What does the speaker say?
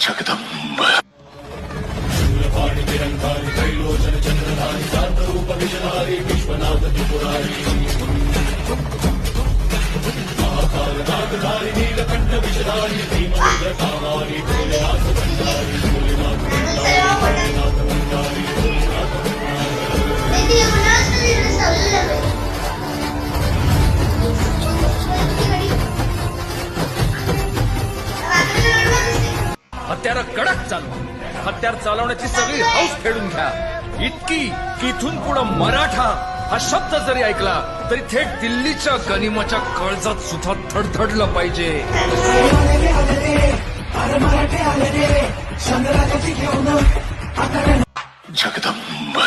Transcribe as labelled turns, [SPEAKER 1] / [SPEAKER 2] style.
[SPEAKER 1] जगदंब
[SPEAKER 2] हत्यार कडक चालवा. हत्यार चालवण्याची सगळी हौस फेडून घ्या. इतकी की इथून पुढे मराठा हा शब्द जरी ऐकला तरी थेट दिल्लीच्या गनिमाच्या काळजात सुद्धा थडथडलं पाहिजे.
[SPEAKER 1] जगदंब